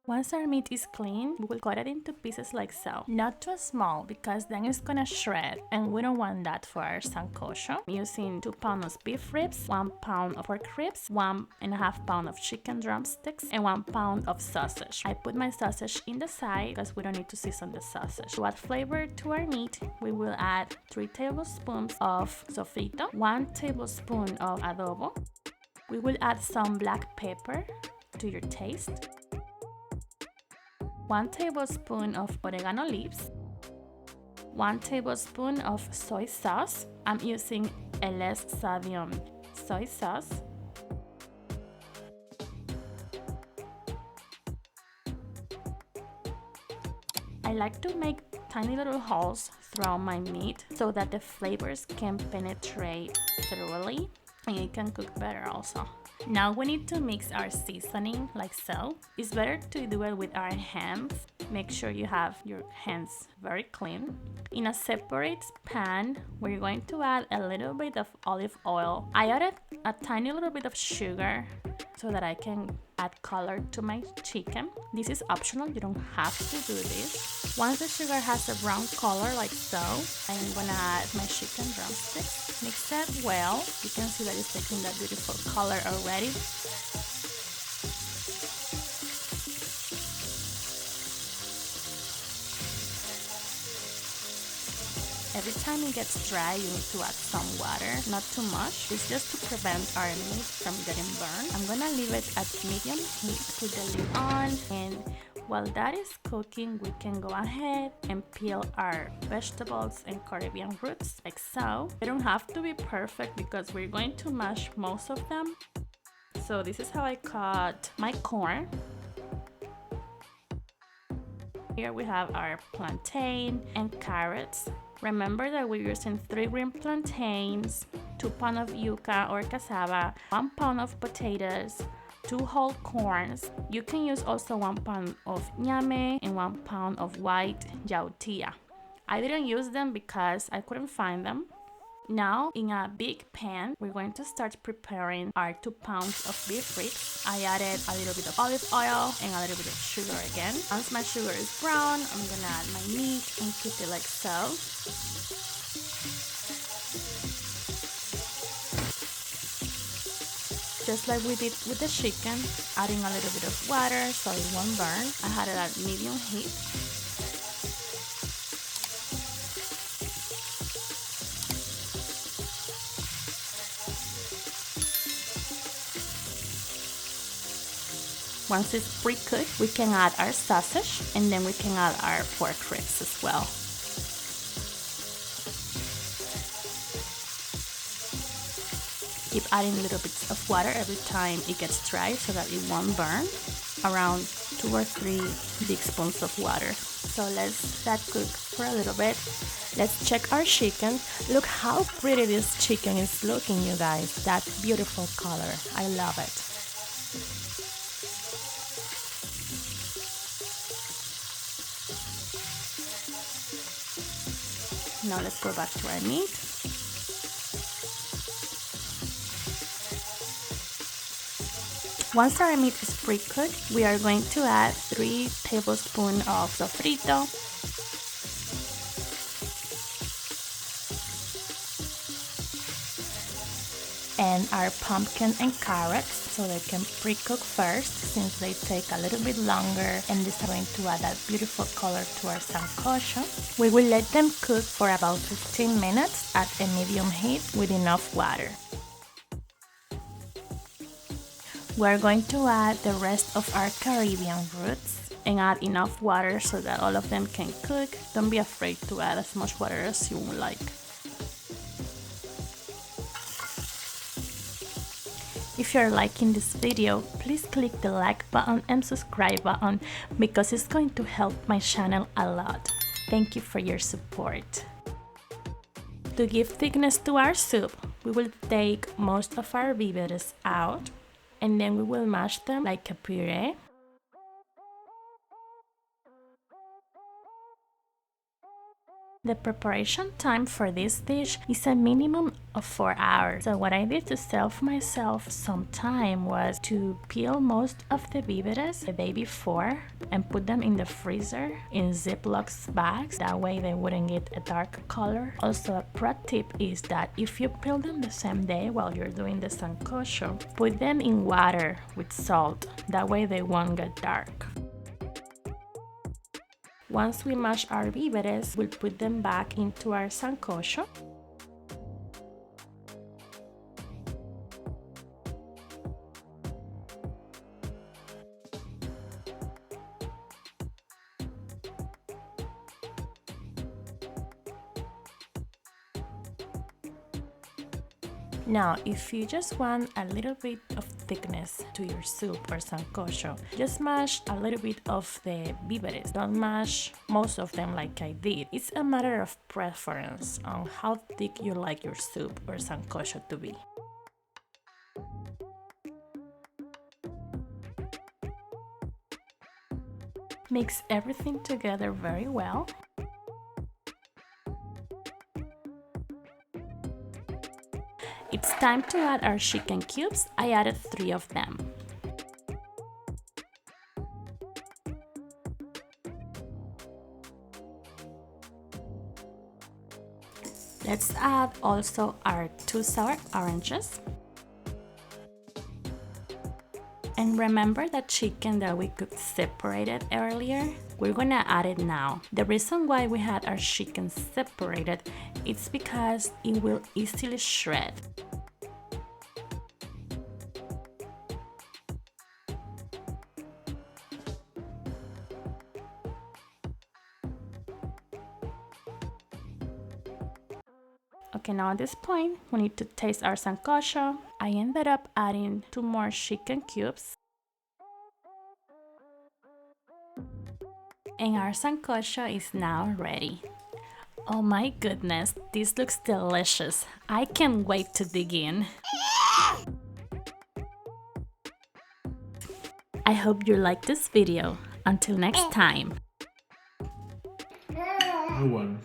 Once our meat is clean, we will cut it into pieces like so. Not too small because then it's gonna shred and we don't want that for our sancocho. I'm using 2 pounds of beef ribs, 1 pound of pork ribs, 1.5 pounds of chicken drumsticks, and 1 pound of sausage. I put my sausage in the side because we don't need to season the sausage. To add flavor to our meat, we will add 3 tablespoons of sofrito, 1 tablespoon of adobo. We will add some black pepper to your taste, 1 tablespoon of oregano leaves, 1 tablespoon of soy sauce. I'm using Lbs soy sauce, I like to make tiny little holes throughout my meat so that the flavors can penetrate thoroughly and it can cook better also. Now we need to mix our seasoning like so. It's better to do it with our hands. Make sure you have your hands very clean. In a separate pan, we're going to add a little bit of olive oil. I added a tiny little bit of sugar so that I can add color to my chicken. This is optional, you don't have to do this. Once the sugar has a brown color like so, I'm gonna add my chicken drumsticks. Mix that well. You can see that it's taking that beautiful color already. Every time it gets dry, you need to add some water, not too much. It's just to prevent our meat from getting burned. I'm gonna leave it at medium heat, put the lid on, and while that is cooking, we can go ahead and peel our vegetables and Caribbean roots like so. They don't have to be perfect because we're going to mash most of them. So this is how I cut my corn. Here we have our plantain and carrots. Remember that we're using 3 green plantains, 2 pounds of yuca or cassava, 1 pound of potatoes, 2 whole corns. You can use also 1 pound of ñame and 1 pound of white yautía. I didn't use them because I couldn't find them. Now, in a big pan, we're going to start preparing our 2 pounds of beef ribs. I added a little bit of olive oil and a little bit of sugar again. Once my sugar is brown, I'm gonna add my meat and cook it like so. Just like we did with the chicken, adding a little bit of water so it won't burn. I had it at medium heat. Once it's pre-cooked, we can add our sausage and then we can add our pork ribs as well. Keep adding little bits of water every time it gets dry so that it won't burn. Around 2 or 3 big spoons of water. So let's let cook for a little bit. Let's check our chicken. Look how pretty this chicken is looking, you guys. That beautiful color. I love it. Now let's go back to our meat. Once our meat is pre-cooked, we are going to add 3 tablespoons of sofrito, and our pumpkin and carrots, so they can pre-cook first since they take a little bit longer, and this is going to add that beautiful color to our sancocho. We will let them cook for about 15 minutes at a medium heat with enough water. We're going to add the rest of our Caribbean roots and add enough water so that all of them can cook. Don't be afraid to add as much water as you would like. If you're liking this video, please click the like button and subscribe button because it's going to help my channel a lot. Thank you for your support. To give thickness to our soup, we will take most of our víveres out and then we will mash them like a puree. The preparation time for this dish is a minimum of 4 hours. So what I did to save myself some time was to peel most of the víveres the day before and put them in the freezer in Ziploc bags. That way they wouldn't get a dark color. Also, a pro tip is that if you peel them the same day while you're doing the sancocho, put them in water with salt. That way they won't get dark. Once we mash our víveres, we'll put them back into our sancocho. Now, if you just want a little bit of thickness to your soup or sancocho, just mash a little bit of the víveres. Don't mash most of them like I did. It's a matter of preference on how thick you like your soup or sancocho to be. Mix everything together very well. It's time to add our chicken cubes. I added 3 of them. Let's add also our 2 sour oranges. And remember that chicken that we cooked separated earlier? We're gonna add it now. The reason why we had our chicken separated is because it will easily shred. Okay, now at this point, we need to taste our sancocho. I ended up adding 2 more chicken cubes. And our sancocho is now ready. Oh my goodness, this looks delicious. I can't wait to dig in. I hope you liked this video. Until next time. Good one.